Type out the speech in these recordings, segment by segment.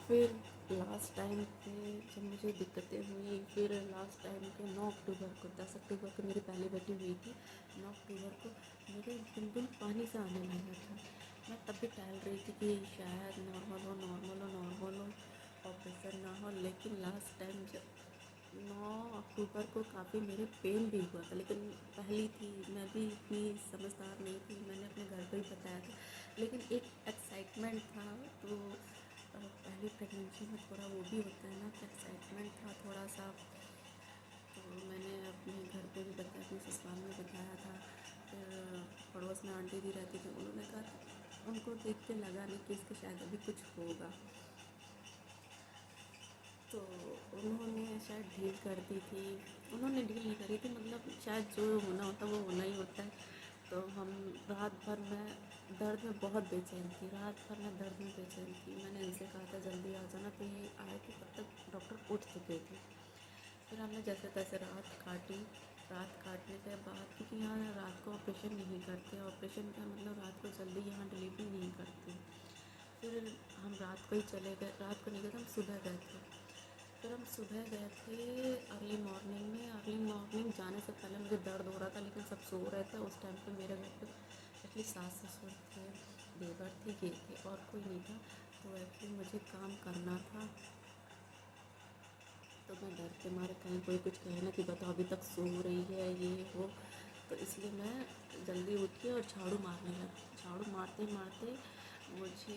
फिर last time पे जब मुझे दिक्कतें हुई, फिर लास्ट टाइम के 9 अक्टूबर को, 10 अक्टूबर को मेरी पहली बेटी हुई थी। 9 अक्टूबर को मेरे बिल्कुल पानी सा आने लगा था। मैं तब भी टहल रही थी कि शायद नॉर्मल हो, नॉर्मल हो, नॉर्मल हो, ऑपरेशन ना हो। लेकिन लास्ट टाइम जब 9 अक्टूबर को काफ़ी मेरे पेन भी हुआ था, लेकिन पहली थी, मैं भी इतनी समझदार नहीं थी, मैंने अपने घर पे ही बताया था। लेकिन एक एक्साइटमेंट था, तो पहली प्रेगनेंसी में थोड़ा वो भी होता है ना कि एक्साइटमेंट था थोड़ा सा। तो मैंने अपने घर पे भी बताया, अपने ससुराल में बताया था। फिर पड़ोस में आंटी भी रहती थी, उन्होंने कहा, उनको देख के लगा नहीं कि इसके शायद अभी कुछ होगा, तो उन्होंने शायद ढील कर दी थी। उन्होंने ढील नहीं करी थी, मतलब शायद जो होना होता वो होना ही होता है। तो हम रात भर मैं दर्द में बहुत बेचैन थी, रात भर मैं दर्द में बेचैन थी। मैंने इनसे कहा था जल्दी आ जाना, तो ये आए थे, तब तक डॉक्टर उठ चुके थे। फिर हमने जैसे तैसे रात काटी। रात काटने के बाद, क्योंकि यहाँ रात को ऑपरेशन नहीं करते, ऑपरेशन का मतलब रात को जल्दी यहाँ डिलीवरी नहीं करते। फिर हम रात को ही चले गए, रात को नहीं गए थे, हम सुबह गए थे। फिर हम सुबह गए थे अर्ली मॉर्निंग में। अर्ली मॉर्निंग जाने से पहले मुझे दर्द हो रहा था, लेकिन सब सो रहे थे उस टाइम पे। मेरे घर पे एक्चुअली सास ससुर थे, देवर थे, ये थे, और कोई नहीं था। तो एक्चुअली मुझे काम करना था, तो मैं डर के मारे कहीं कोई कुछ कहे ना कि बताओ अभी तक सो रही है, ये वो। तो इसलिए मैं जल्दी उठी और झाड़ू मारने लगी। झाड़ू मारते मारते मुझे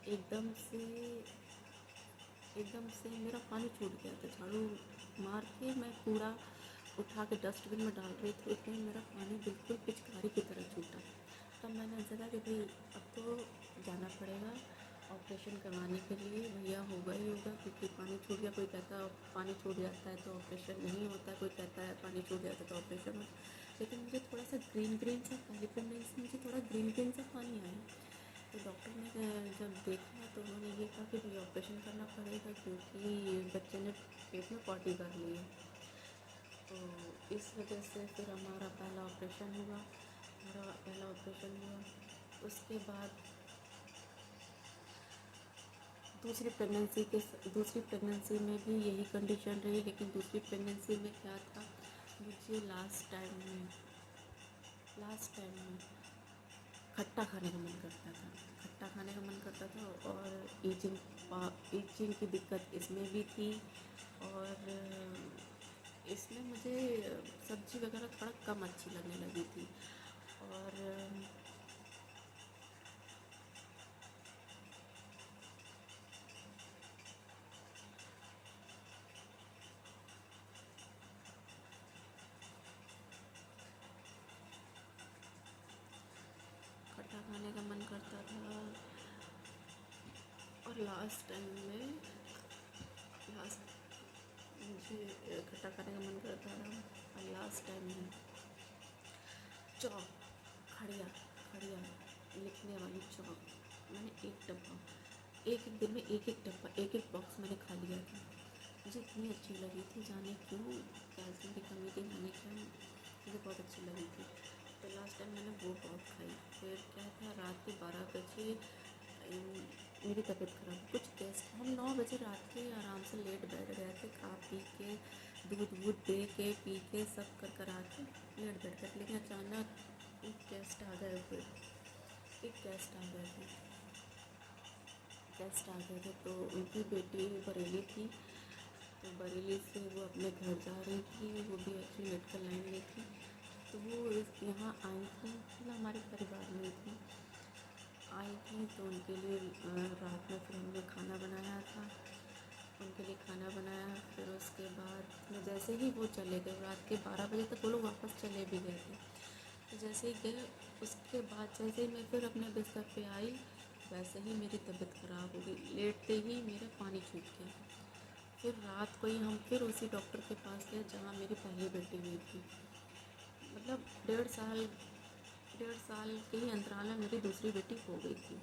एकदम से एकदम से मेरा पानी छूट गया था। झाड़ू मार के मैं कूड़ा उठा के डस्टबिन में डाल रही थी, उसमें मेरा पानी बिल्कुल पिचकारी की तरह छूटा। तब मैंने सोचा कि भाई अब तो जाना पड़ेगा ऑपरेशन करवाने के लिए, भैया होगा ही होगा, क्योंकि पानी छूट गया। कोई कहता है पानी छूट जाता है तो ऑपरेशन नहीं होता है, कोई कहता है पानी छूट जाता है तो ऑपरेशन होता है। लेकिन मुझे थोड़ा सा ग्रीन ग्रीन सा, पहली प्रेगनेंसी मुझे थोड़ा ग्रीन ग्रीन सा पानी आया। तो डॉक्टर ने जब देखा तो उन्होंने ये कहा कि भाई ऑपरेशन करना पड़ेगा, क्योंकि बच्चे ने पेट में पॉटी कर ली है। तो इस वजह से फिर हमारा पहला ऑपरेशन हुआ। हमारा पहला ऑपरेशन हुआ, उसके बाद दूसरी प्रेगनेंसी में भी यही कंडीशन रही। लेकिन दूसरी प्रेगनेंसी में क्या था, मुझे लास्ट टाइम में खट्टा खाने का मन करता था, खट्टा खाने का मन करता था, और ईचिंग की दिक्कत इसमें भी थी। और इसमें मुझे सब्ज़ी वगैरह थोड़ा कम अच्छी लगने लगी थी। और खट्टा खाने का मन करता था। और लास्ट मुझे खट्टा खाने का मन करता था। और लास्ट टाइम में चौक, खड़िया खड़िया लिखने वाली चौक, मैंने एक डब्बा, एक एक दिन में एक एक डब्बा, एक एक बॉक्स मैंने खा लिया था। मुझे इतनी अच्छी लगी थी, जाने क्यों, कैल्शियम की कमी थी, जाने क्यों, मुझे बहुत अच्छी लगी थी। तो लास्ट टाइम मैंने वो बहुत खाई। फिर क्या था, रात के 12 बजे मेरी तबीयत ख़राब, कुछ गेस्ट, हम 9 बजे रात के आराम से लेट बैठ गए थे, खा पी के, दूध वूध दे के पी के सब कर करा के लेट बैठ गए। लेकिन अचानक एक गेस्ट आ गए थे, एक गेस्ट आ गए थे गेस्ट आ गए थे। तो उनकी बेटी बरेली थी, तो बरेली से वो अपने घर जा रही थी, वो भी एक्चुअली मेडिकल लाइन में थी। तो वो यहाँ आई थी, मतलब हमारे परिवार में थी, आई थी। तो उनके लिए रात में फिर हमने खाना बनाया था, उनके लिए खाना बनाया। फिर उसके बाद में जैसे ही वो चले गए, रात के 12 बजे तक वो लोग वापस चले भी गए थे। तो जैसे ही गए, उसके बाद जैसे ही मैं फिर अपने बिस्तर पे आई, वैसे ही मेरी तबीयत ख़राब हो गई, लेटते ही मेरा पानी छूट गया। फिर रात को ही हम फिर उसी डॉक्टर के पास गए जहाँ मेरी पहली बेटी हुई थी। मतलब 1.5 साल के ही अंतराल में मेरी दूसरी बेटी हो गई थी।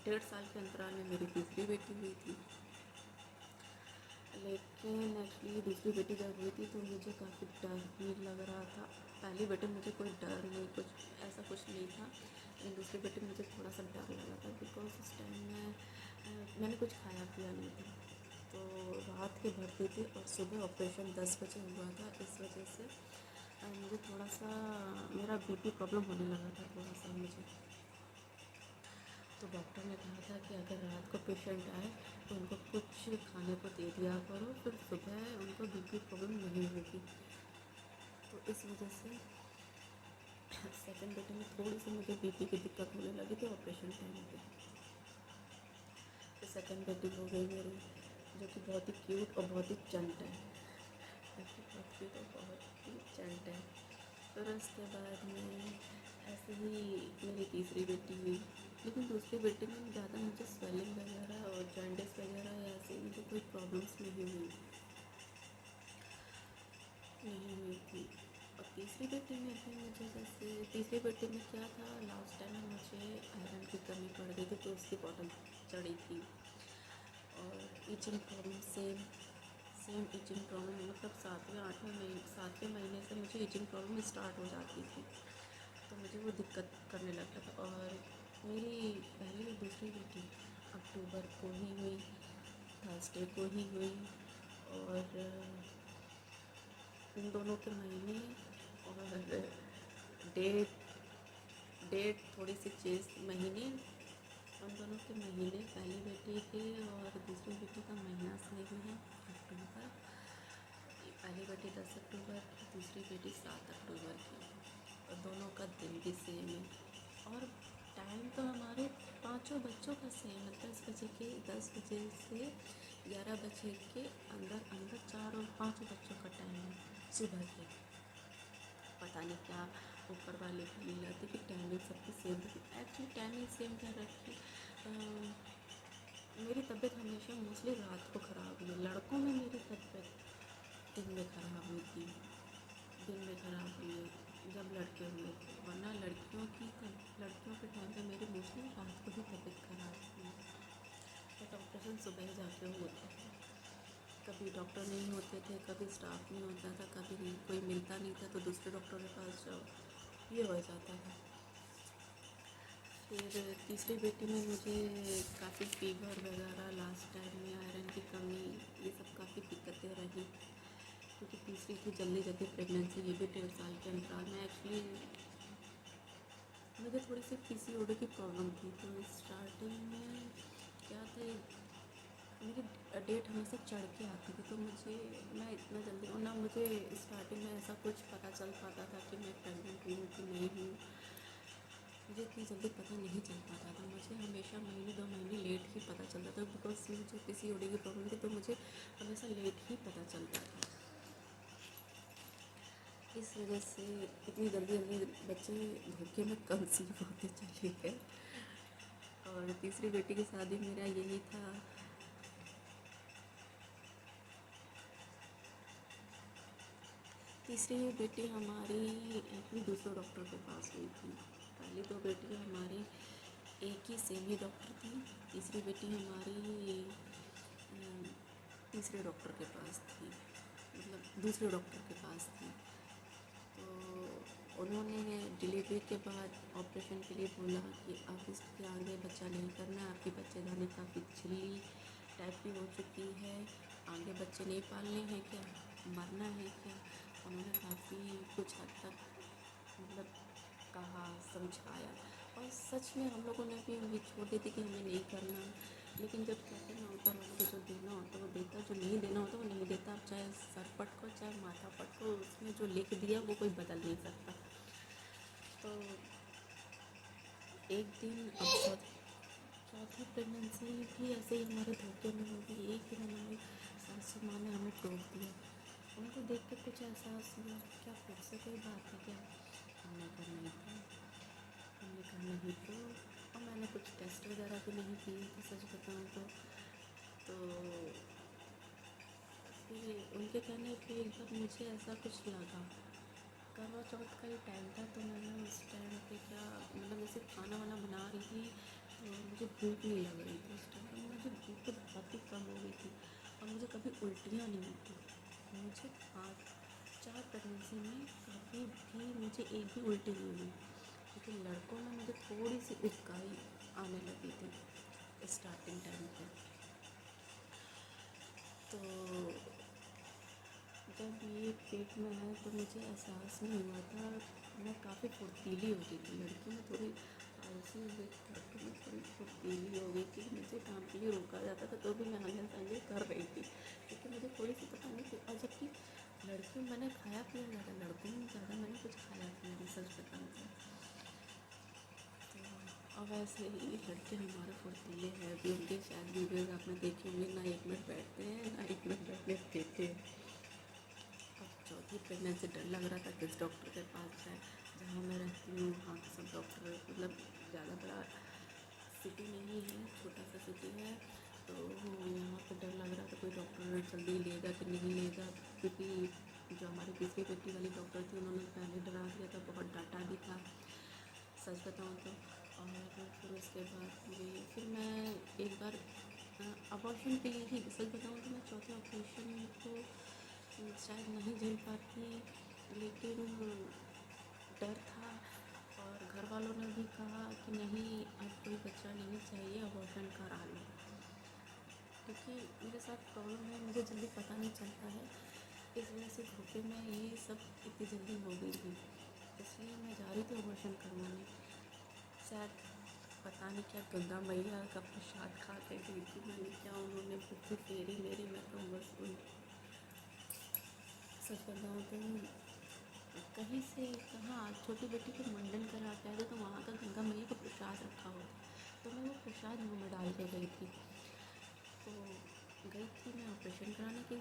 1.5 साल के अंतराल में मेरी तीसरी बेटी हुई थी। लेकिन एक्चुअली दूसरी बेटी जब हुई थी तो मुझे काफ़ी डर भी लग रहा था। पहली बेटी में मुझे कोई डर नहीं, कुछ ऐसा कुछ नहीं था, लेकिन दूसरी बेटी में मुझे थोड़ा सा डर लगा था, बिकॉज उस टाइम में मैंने कुछ खाया पिया नहीं था, तो रात के भरती थी और सुबह ऑपरेशन 10 बजे हुआ था। इस वजह से मुझे थोड़ा सा मेरा बीपी प्रॉब्लम होने लगा था थोड़ा सा मुझे। तो डॉक्टर ने कहा था कि अगर रात को पेशेंट आए तो उनको कुछ खाने को दे दिया करो, फिर सुबह उनको बीपी प्रॉब्लम नहीं होगी। तो इस वजह से सेकंड बेटे में थोड़ी सी मुझे बीपी की दिक्कत होने लगी थी ऑपरेशन टाइम पे। तो सेकंड बेटी हो गई मेरी, जो कि बहुत ही क्यूट और बहुत ही चंट है, बहुत क्यूट और बहुत ही चंट है। फिर उसके बाद में ऐसे ही मेरी तीसरी बेटी हुई, लेकिन दूसरी बेटी में ज़्यादा मुझे स्वेलिंग वगैरह और जॉन्डिस वगैरह या ऐसे मुझे कोई प्रॉब्लम्स नहीं हुई थी। और तीसरी बेटी में भी मुझे जैसे तीसरी बेटी में क्या था, लास्ट टाइम में मुझे आयरन की कमी पड़ गई थी तो उसकी बॉटल चढ़ी थी। और itching problem same itching problem, मतलब 7वें महीने से मुझे ईचिंग प्रॉब्लम स्टार्ट हो जाती थी, तो मुझे वो दिक्कत करने लगता था। और मेरी पहली और दूसरी बेटी अक्टूबर को ही हुई, थर्सडे को ही हुई। और इन दोनों के महीने और डेट डेट थोड़ी सी चेंज, महीने उन दोनों के महीने, पहली बेटी के और दूसरी बेटी का महीना सेम है अक्टूबर। पहली बेटी 10 अक्टूबर की, दूसरी बेटी 7 अक्टूबर की, और दोनों का दिन भी सेम है। और टाइम तो हमारे पांचों बच्चों का सेम है, 10 बजे से 11 बजे के अंदर अंदर चार और पाँचों बच्चों का टाइम है सुबह के। पता नहीं क्या ऊपर वाले की लीला थी कि टाइमिंग सबकी सेम थी। एक्चुअली टाइमिंग सेम क्या रखी, मेरी तबीयत हमेशा मोस्टली रात को ख़राब हुई। लड़कों में मेरी तबीयत दिन में ख़राब हुई थी, दिन में ख़राब हुई जब लड़के हुए थे, वरना लड़कियों के टाइम पे मेरी मोस्टली रात को ही तबीयत ख़राब हुई। बट ऑपरेशन सुबह ही जाके होता था, कभी डॉक्टर नहीं होते थे, कभी स्टाफ नहीं होता था, कभी कोई मिलता नहीं था तो दूसरे डॉक्टर के पास जाओ, ये हो जाता था। फिर तीसरी बेटी में मुझे काफ़ी फीवर वगैरह, लास्ट टाइम में आयरन की कमी, ये सब काफ़ी दिक्कतें रही, क्योंकि तीसरी थी जल्दी जल्दी प्रेगनेंसी, ये भी 1.5 साल के अंतराल में। एक्चुअली मुझे थोड़ी सी पीसीओडी की प्रॉब्लम थी, तो स्टार्टिंग में क्या था, मेरी डेट हमेशा चढ़ के आती थी, तो मैं इतना जल्दी, और ना मुझे स्टार्टिंग में ऐसा कुछ पता चल पाता था कि मैं प्रेग्नेंट हूँ कि नहीं हूँ, मुझे इतनी जल्दी पता नहीं चल पाता था। मुझे हमेशा महीने 2 महीने लेट ही पता चलता था, बिकॉज मुझे पीसीओडी की प्रॉब्लम थी, तो मुझे हमेशा लेट ही पता चलता था। इस वजह से इतनी जल्दी जल्दी बच्चे धोखे में कंसीव होते चले गए। और तीसरी बेटी की शादी मेरा यही था, तीसरी बेटी हमारी एक्चुअली दूसरे डॉक्टर के पास हुई थी। पहली 2 बेटियाँ हमारी एक ही सेम ही डॉक्टर थी, तीसरी बेटी हमारी तीसरे डॉक्टर के पास थी, मतलब दूसरे डॉक्टर के पास थी। तो उन्होंने डिलीवरी के बाद ऑपरेशन के लिए बोला कि अब इसके आगे बच्चा नहीं करना, आपकी बच्चेदानी काफ़ी छिल्ली टाइप की हो चुकी है, आगे बच्चे नहीं पालने हैं क्या, मरना है क्या। उन्होंने काफ़ी कुछ हद तक मतलब कहा, समझाया, और सच में हम लोगों ने भी उम्मीद छोड़ दी थी कि हमें नहीं करना। लेकिन जब कहते हैं ना, ऊपर वाले को जो देना होता है वो देता, जो नहीं देना होता वो नहीं देता। आप चाहे सर पटको चाहे माथा पटको, उसमें जो लिख दिया वो कोई बदल नहीं सकता। तो एक दिन अब चौथी प्रेगनेंसी भी ऐसे ही हमारे धोखे में हो गई। एक दिन हमारी सासू माँ ने हमें टोक दिया, उनको देख के कुछ एहसास हुआ, क्या फिर से कोई बात है क्या। हमने कहा नहीं था, हमने कहा नहीं तो, और मैंने कुछ टेस्ट वगैरह भी नहीं किए थे सच बताऊँ तो फिर उनके कहने पे एक बार मुझे ऐसा कुछ लगा, करवा चौथ का ही टाइम था, तो मैंने उस टाइम पे क्या, मतलब जैसे खाना वाना बना रही थी तो मुझे भूख नहीं लग रही थी उस टाइम पर, मुझे भूख तो बहुत ही कम हो गई थी, और मुझे कभी उल्टियाँ नहीं होती। मुझे 4 प्रेगनेंसी में कभी भी मुझे एक भी उल्टी नहीं हुई, लेकिन लड़कों में मुझे थोड़ी सी उबकाई आने लगी थी। स्टार्टिंग टाइम पे। तो जब ये पेट में आया तो मुझे एहसास नहीं हुआ था। मैं काफ़ी फुर्तीली हो गई थी लड़की, में थोड़ी आलसी हो गई थी लड़की, में थोड़ी फुर्तीली हो गई थी। मुझे काम के लिए रोका जाता था तो भी मैं आगे आगे कर रही थी, क्योंकि मुझे थोड़ी सी पता नहीं थी। और जबकि लड़कियों में मैंने खाया पिया ज़्यादा, लड़कों में ज़्यादा मैंने कुछ खाया पिया नहीं, सच बताऊँ तो। अब ऐसे ही लड़के हमारे फुर्तीले हैं, अभी उनके शायद वीडियोज़ आपने देखे होंगे, ना 1 मिनट बैठते हैं ना 1 मिनट बैठने देते हैं। अब चौथी प्रेगनेंसी डर लग रहा था किस डॉक्टर के पास जाए। जहाँ मैं रहती हूँ वहाँ के सब डॉक्टर मतलब ज़्यादा बड़ा सिटी नहीं है, छोटा सा सिटी है, तो यहाँ पे डर लग रहा था कोई डॉक्टर जल्दी लेगा कि नहीं लेगा, क्योंकि जो हमारी तीसरी बेटी वाली डॉक्टर थी उन्होंने पहले डरा दिया था, बहुत डांटा भी था, सच बताऊँ तो। और फिर उसके बाद ये फिर मैं एक बार अबॉर्शन के लिए ही, सच बताऊँ तो मैं चौथे ऑपरेशन को शायद नहीं झेल पाती, लेकिन डर था। और घर वालों ने भी कहा कि नहीं अब कोई बच्चा नहीं चाहिए, अबॉर्शन करा लो, क्योंकि मेरे साथ प्रॉब्लम है, मुझे जल्दी पता नहीं चलता है, इस वजह से धोखे में ये सब इतनी जल्दी हो गई थी, इसलिए मैं जा रही थी अबॉर्शन करवाने। शायद पता नहीं क्या गंगा मैया का प्रसाद खा के गई थी मैंने, क्या उन्होंने बुद्धि फेरी मेरी, मैं तो बस सच बताऊँ तो कहीं से कहाँ छोटी बेटी को मंडन करा के आए थे, तो वहाँ का गंगा मैया का प्रसाद रखा हुआ था, तो मैं वो प्रसाद मुँह में डाल के गई थी। तो गई थी मैं ऑपरेशन कराने के,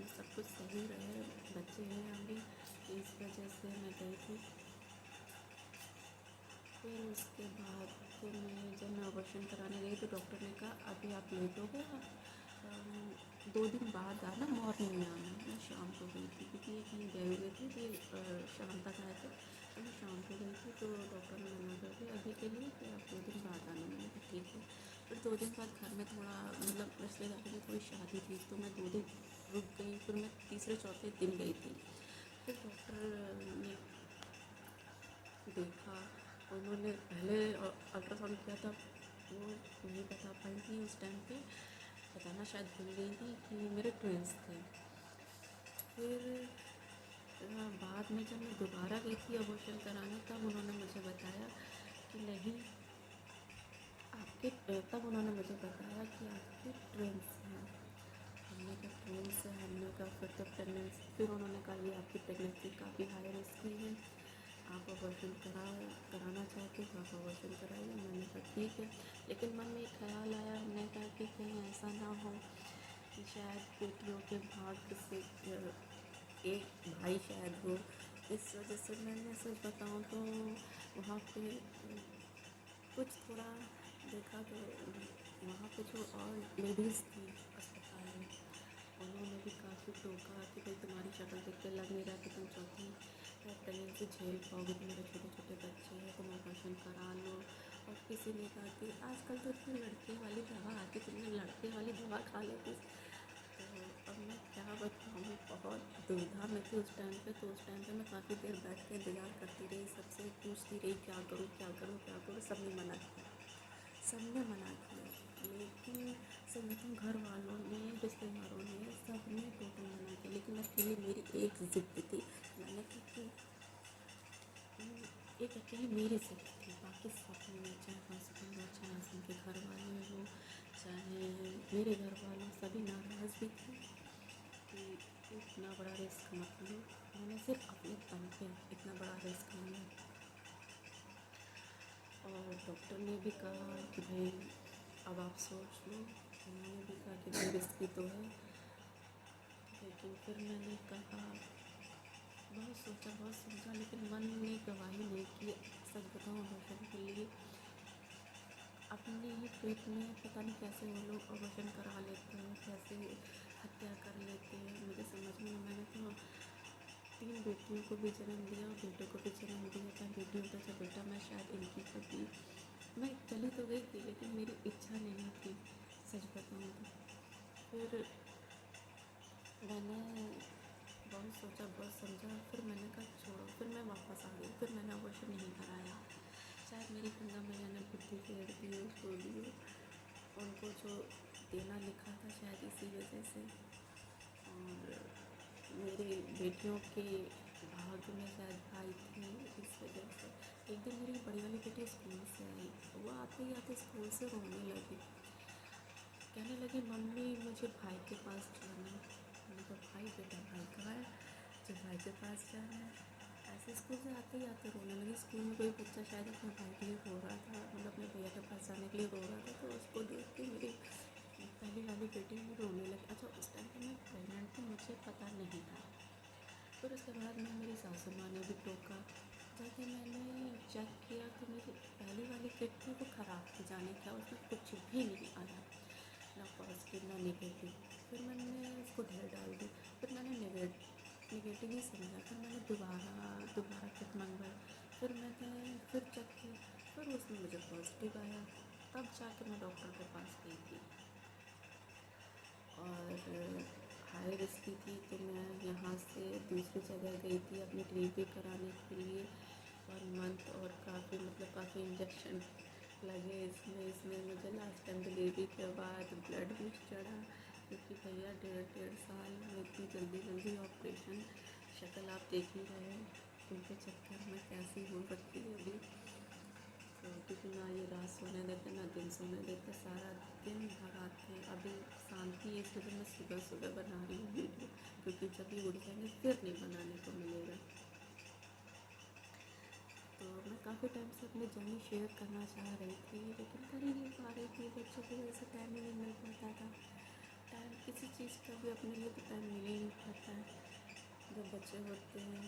सब कुछ सही रहे, बच्चे हैं आगे, इस वजह से मैं गई थी। फिर उसके बाद फिर जब मैं ऑपरेशन कराने गई तो डॉक्टर ने कहा अभी आप लेट हो गए, 2 दिन बाद आना, मॉर्निंग में आना। मैं शाम को गई थी, क्योंकि ये कहीं गए हुए थे कि शाम तक आए थे, तो मैं शाम को गई थी, तो डॉक्टर ने मना कर दिया अभी के लिए कि आप 2 दिन बाद आना। मैंने कहा ठीक है। फिर 2 दिन बाद घर में थोड़ा मतलब रिश्तेदारी में थोड़ी शादी थी, तो मैं 2 दिन रुक गई, फिर मैं तीसरे चौथे दिन गई थी। फिर डॉक्टर ने देखा, उन्होंने पहले अल्ट्रासाउंड किया था, वो नहीं बता पाई थी उस टाइम पे, बताना शायद भूल गई थी कि मेरे ट्विंस थे। फिर बाद में जब मैं दोबारा गई थी अबॉर्शन कराने, तब उन्होंने मुझे बताया कि नहीं आपके, तब उन्होंने मुझे बताया कि आपके ट्विंस हैं। हमने कहा ट्विंस है, हमने कहा फिर तो प्रेगनेंसी, फिर उन्होंने कहा ये आपकी प्रेगनेंसी काफ़ी हाई रिस्क की है, आप अबॉर्शन कराना चाहते हो आप अबॉर्शन कराइए। मैंने कहा ठीक है, लेकिन मन में एक ख़्याल आया, हमने कहा कि कहीं ऐसा ना हो कि शायद बेटियों के भाग्य से एक भाई शायद हो, इस वजह से मैंने सच बताऊँ तो वहाँ पे कुछ थोड़ा देखा, तो वहाँ पे जो और लेडीज़ थी अस्पताल में, उन्होंने भी काफ़ी टोका कि भाई तुम्हारी शक्ल देख के लग नहीं रहा कि तुम चौथी प्रेगनेंसी झेल पाओगे, तुम्हारे छोटे छोटे बच्चे हैं, तुम ऑपरेशन करा लो। और किसी ने कहा कि आजकल तो इतनी लड़के वाली दवा आती, तुमने लड़के वाली दवा खा लेती। तो अब मैं क्या बताऊँ, बहुत दुविधा में थी उस टाइम पे। तो उस टाइम पे मैं काफ़ी देर बैठ के इंतज़ार करती रही, सबसे पूछती रही क्या करूँ क्या करूँ क्या करूँ, सबने मना किया, सबने मना किया। लेकिन सब मतलब घर वालों ने, रिश्तेदारों ने, सबने टोटल मना किया, लेकिन अकेले मेरी एक ज़िद थी। मैंने कहा कि एक अकेली मेरी ज़िद थी, बाकी सबने, चाहे हस्बैंड हो, चाहे हस्बैंड के घर वाले हो, चाहे मेरे घर वाले, सभी नाराज़ भी थे कि इतना बड़ा रिस्क मत लो। मैंने सिर्फ अपने दम पे इतना बड़ा रिस्क लिया। और डॉक्टर ने भी कहा कि भाई अब आप सोच लो, उन्होंने भी कहा कि भाई रिस्की तो है, लेकिन फिर मैंने कहा, बहुत सोचा बहुत समझा, लेकिन मन ने गवाही नहीं की। सच बताऊँ अबॉर्शन के लिए अपने ही पेट में पता नहीं कैसे वो लोग अबॉर्शन करा लेते हैं, कैसे हत्या कर लेते हैं, मुझे समझ में। मैंने तो 3 बेटियों को भी जन्म दिया और बेटे को भी जन्म दिया, चाहे बेटी होता चाहे बेटा, मैं शायद इनकी कभी, मैं चली तो गई थी लेकिन मेरी इच्छा नहीं थी, सच बताऊँ तो। फिर मैंने बहुत सोचा बहुत समझा, फिर मैंने कहा छोड़ो, फिर मैं वापस आ गई, फिर मैंने अबॉर्शन नहीं कराया। शायद मेरी गंगा मैया ने बुद्धि फेर दी उसको दी, उनको जो देना लिखा था शायद इसी वजह से। और मेरी बेटियों के भाग्य में शायद भाई थे, इस वजह से। एक दिन मेरी बड़ी वाली बेटी स्कूल से आई, वो आते ही आते स्कूल से रोने लगी, कहने लगी मम्मी मुझे भाई के पास जाना है। मैंने कहा भाई बेटा भाई कहाँ है जो भाई के पास जाना है। ऐसे स्कूल से आते ही आते रोने लगी। स्कूल में कोई बच्चा शायद अपने भाई के लिए रो रहा था, मतलब अपने भैया के पास जाने के लिए रो रहा था, तो उसको देख के मेरी पहली वाली बेटी भी रोने लगी। अच्छा उस टाइम पर मैं प्रेग्नेंट थी, मुझे पता नहीं था। फिर उसके बाद में मेरी सासू माँ ने भी टोका। जाके मैंने चेक किया तो मेरी पहली वाली किट थी वो ख़राब थी, जाने क्या उसमें कुछ भी नहीं आया, ना पॉजिटिव ना नेगेटिव। फिर मैंने उसको ढेर डाल दी। फिर मैंने नेगेटिव ही समझा। फिर मैंने दोबारा किट मंगवाई। फिर मैंने फिर चेक किया, फिर उसमें मुझे पॉजिटिव आया। तब जाके मैं डॉक्टर के पास गई थी। और हाई रिस्क थी तो मैं यहाँ से दूसरी जगह गई थी अपनी डिलीवरी कराने के लिए 1 मंथ, और काफ़ी इंजेक्शन लगे इसमें मुझे लास्ट टाइम डिलीवरी के बाद ब्लड भी चढ़ा, क्योंकि भैया 1.5 साल में इतनी जल्दी ऑपरेशन, शक्ल आप देख ही रहे हैं उनके चक्कर में कैसी हो सकती है अभी। तो क्योंकि ना ये रात सोने देते ना दिन सोने देते, सारा दिन भगाते। अभी शांति है, इसलिए मैं सुबह सुबह बना रही हूँ वीडियो, क्योंकि जब ये उड़ जाएंगे फिर नहीं बनाने को मिलेगा। तो मैं काफ़ी टाइम से अपनी जर्नी शेयर करना चाह रही थी, लेकिन कर ही नहीं पा रही थी, बच्चों की वजह से टाइम ही नहीं मिल पाता था। टाइम किसी चीज़ का भी अपने लिए तो टाइम मिल ही नहीं पाता है जब बच्चे होते हैं।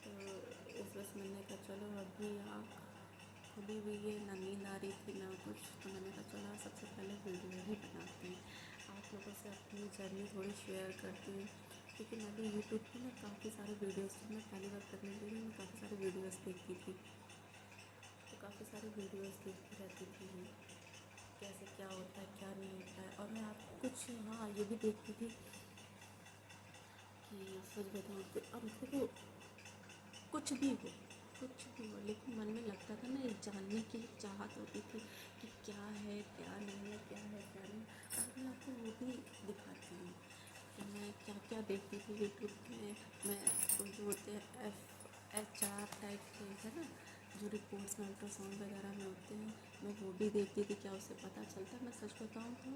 तो इस बस मैंने कहा चलो अभी आँख खुली हुई है, ना नींद आ रही थी ना कुछ, तो मैंने कहा चलो सबसे पहले वीडियो ही बनाते हैं, आप लोगों से अपनी जर्नी थोड़ी शेयर करती हूँ। क्योंकि मैं भी यूट्यूब पे ना काफ़ी सारे वीडियोज़, मैं पहली बार प्रेगनेंट हुई मैं काफ़ी सारे वीडियोज़ देखती थी, तो काफ़ी सारे वीडियोज़ देखती रहती थी कैसे क्या होता है क्या नहीं होता है। और मैं आप कुछ हाँ ये भी देखती थी कि सच बताऊँ तो अब देखो कुछ भी हो लेकिन मन में लगता था ना, एक जानने की चाहत होती थी कि क्या है क्या नहीं है, क्या है क्या नहीं। और मैं आपको वो भी दिखाती हूँ कि मैं क्या क्या देखती थी यूट्यूब में। मैं वो जो होते हैं FHR टाइप के है ना, जो रिपोर्ट्स में अल्ट्रासाउंड वगैरह में होते हैं, मैं वो भी देखती थी, क्या उससे पता चलता है। मैं सच बताऊँ तो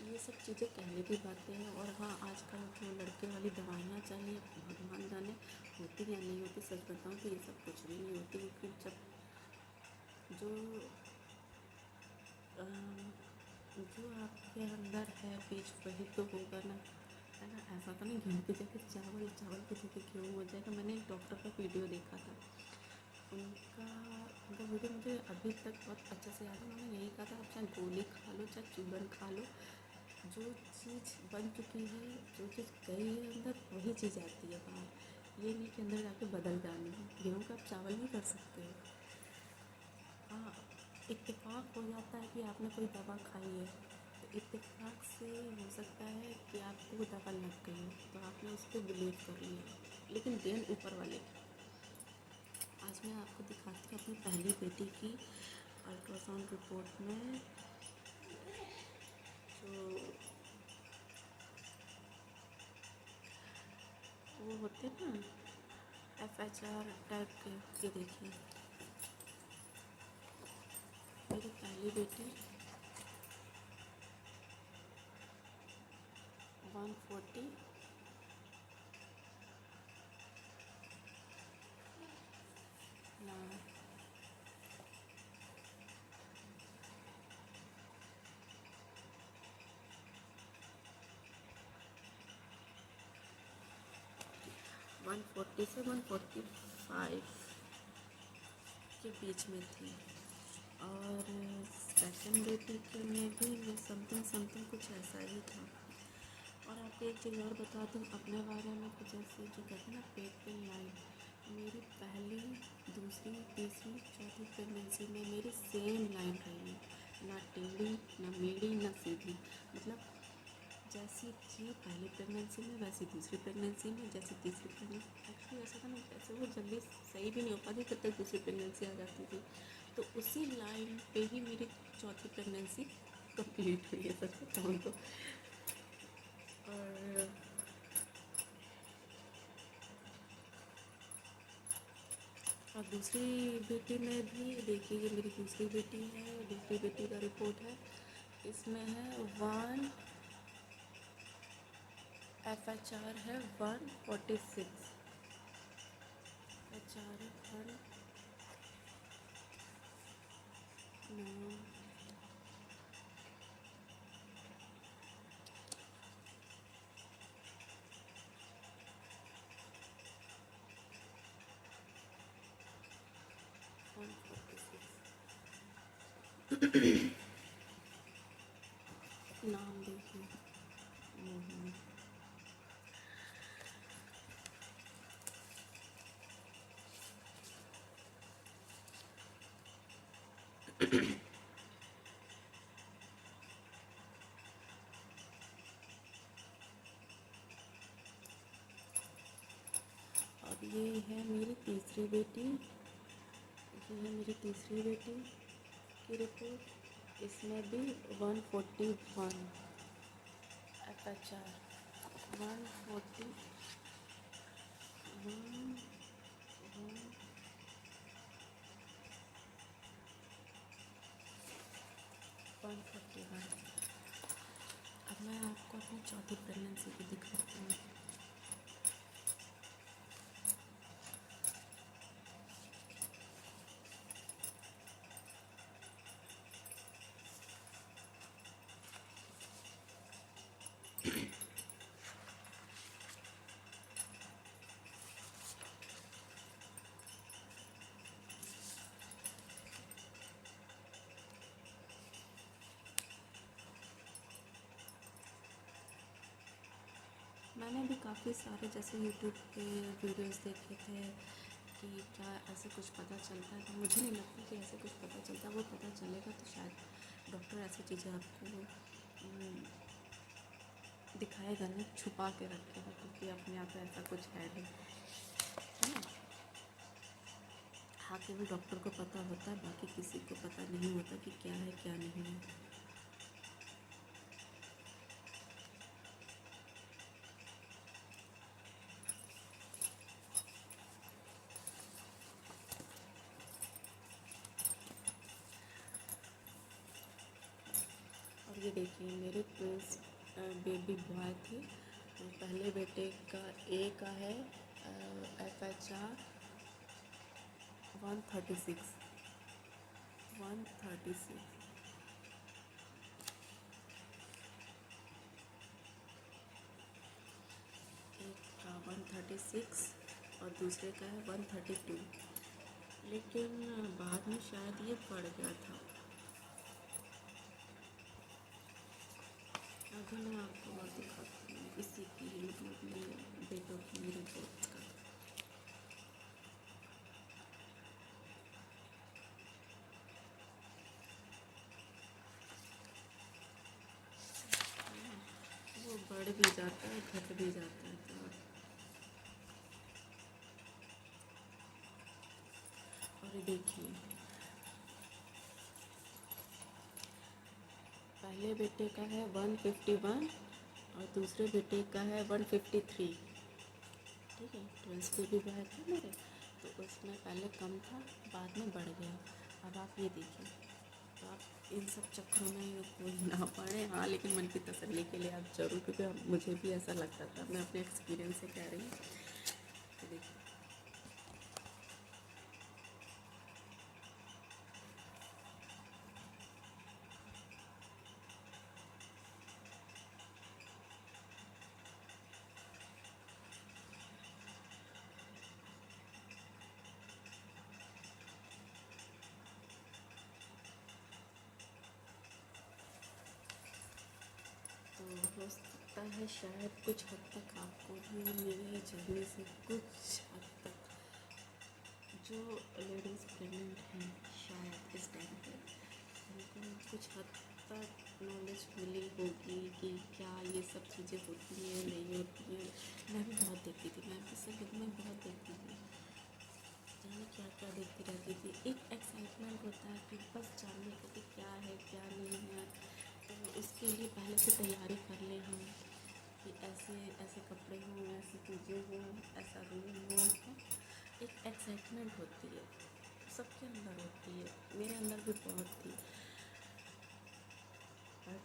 ये सब चीज़ें कहने की बातें हैं। और हाँ आजकल जो लड़के वाली दवाइयाँ चाहिए, भगवान जाने होती या नहीं होती, सच बताऊँ तो ये सब कुछ भी नहीं होती, क्योंकि जो जो आपके अंदर है बीज वही तो होगा ना, है ना। ऐसा तो नहीं गेहूँ की जगह चावल, चावल की जगह गेहूँ हो जाएगा। मैंने एक डॉक्टर का वीडियो देखा था, उनका उनका वीडियो मुझे अभी तक बहुत अच्छे से याद है। उन्होंने यही कहा था आप चाहे गोली खा लो चाहे चूरन खा लो, जो चीज़ बन चुकी है, जो चीज़ गई है अंदर वही चीज़ आती है बाहर। ये नहीं कि अंदर जाके बदल जानी है। गेहूँ का आप चावल नहीं कर सकते हो। हाँ इत्तेफाक हो जाता है कि आपने कोई दवा खाई है, तो इत्तेफाक से हो सकता है कि आपको वो दवा लग गई हो, तो आपने उस पर बिलीव कर लिया, लेकिन देन ऊपर वाले की। आज मैं आपको दिखाती हूँ अपनी पहली बेटी की अल्ट्रासाउंड रिपोर्ट में जो वो होते हैं ना FHR टाइप के। ये देखिए मेरी पहली बेटी 140 ना 140 से 145 के बीच में थी। और सेकंड बेटी के में भी समथिंग कुछ ऐसा ही था। और आपको एक चीज़ और बता दूँ अपने बारे में, कुछ ऐसे जो कहते हैं ना पेट पे लाइन, मेरी पहली दूसरी तीसरी चौथी प्रेगनेंसी में मेरी सेम लाइन रही है, ना टेढ़ी ना मेढ़ी ना सीधी। मतलब जैसी थी पहली प्रेगनेंसी में वैसी दूसरी प्रेगनेंसी में, जैसी तीसरी प्रेगनेंसी एक्चुअली ऐसा था ना, ऐसे वो जल्दी सही भी नहीं हो पाती तब तक दूसरी प्रेगनेंसी आ जाती थी। तो उसी लाइन पे ही मेरी चौथी प्रेगनेंसी कंप्लीट हुई है सच बताऊँ तो। और दूसरी बेटी में भी देखिए, ये मेरी दूसरी बेटी है, दूसरी बेटी का रिपोर्ट है। इसमें है 1 FHR है 146, FHR है 1 146। नाम देखिए। अब ये है मेरी तीसरी बेटी, ये है मेरी तीसरी बेटी की रिपोर्ट। इसमें भी 141 FHR 141 141। अब मैं आपको अपनी चौथी प्रेगनेंसी की दिखाती हूँ। मैंने भी काफ़ी सारे जैसे यूट्यूब पे वीडियोस देखे थे कि क्या ऐसे कुछ पता चलता है, तो मुझे नहीं लगता कि ऐसे कुछ पता चलता। वो पता चलेगा तो शायद डॉक्टर ऐसी चीज़ें आपको दिखाएगा नहीं, छुपा के रखेगा, क्योंकि अपने यहाँ पे ऐसा कुछ है नहीं, है ना। हाँ, केवल डॉक्टर को पता होता है, बाकी किसी को पता नहीं होता कि क्या है क्या नहीं है। और ये देखिए मेरे ट्विंस बेबी बॉय थे। तो पहले बेटे का ए का है FHR 136 136। एक का 136 और दूसरे का है 132, लेकिन बाद में शायद ये बढ़ गया था। अभी मैं आपको और दिखाती हूँ इसी की, मतलब मेरे बेटों की रिपोर्ट का। वो बढ़ भी जाता है, घट भी जाता है। और ये देखिए पहले बेटे का है 151 और दूसरे बेटे का है 153। ठीक है, ट्विंस बेबी बॉय थे मेरे, तो उसमें पहले कम था, बाद में बढ़ गया। अब आप ये देखिए, तो आप इन सब चक्करों में कोई ना पड़े। हाँ, लेकिन मन की तसल्ली के लिए आप ज़रूर, क्योंकि मुझे भी ऐसा लगता था, मैं अपने एक्सपीरियंस से कह रही हूँ। तो देखिए तो हो सकता है शायद कुछ हद तक आपको भी मेरी जर्नी से कुछ हद तक, जो लेडीज़ प्रेग्नेंट हैं शायद इस टाइम पे, उनको कुछ हद तक नॉलेज मिली होगी कि क्या ये सब चीज़ें होती हैं नहीं होती हैं। मैं भी बहुत देखती थी, मैं भी सिर्फ में बहुत देखती थी। पता नहीं क्या क्या देखती रहती थी। एक एक्साइटमेंट होता है कि बस जानने का कि क्या है क्या नहीं है, तो उसके लिए पहले से तैयारी कर लें हम कि ऐसे ऐसे कपड़े हों, ऐसी चीज़ें हों, ऐसा रूम हो। एक एक्साइटमेंट होती है, सबके अंदर होती है, मेरे अंदर भी बहुत थी। बट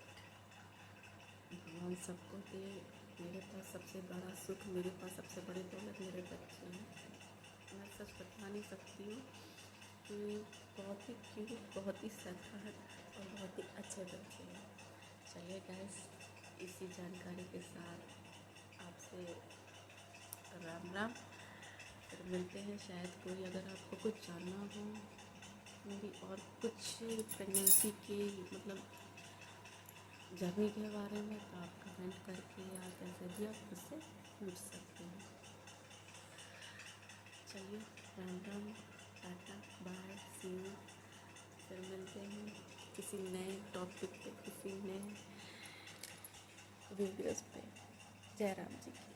भगवान सबको दे। मेरे पास सबसे बड़ा सुख, मेरे पास सबसे बड़ी दौलत मेरे बच्चे हैं। मैं सच बता नहीं सकती हूँ कि बहुत ही क्यूट, बहुत ही सरल और बहुत ही अच्छे बच्चे हैं। चलिए गाइस, इसी जानकारी के साथ आपसे राम राम। फिर मिलते हैं, शायद कोई अगर आपको कुछ जानना हो मेरी और कुछ प्रेगनेंसी की मतलब जर्नी के बारे में, तो आप कमेंट करके या कैसे भी आप मुझसे पूछ सकते हैं। चलिए, Ram Ram, tata, bye, see you. फिर मिलते हैं किसी नए टॉपिक पे, किसी नए वीडियोस पे। जय राम जी की।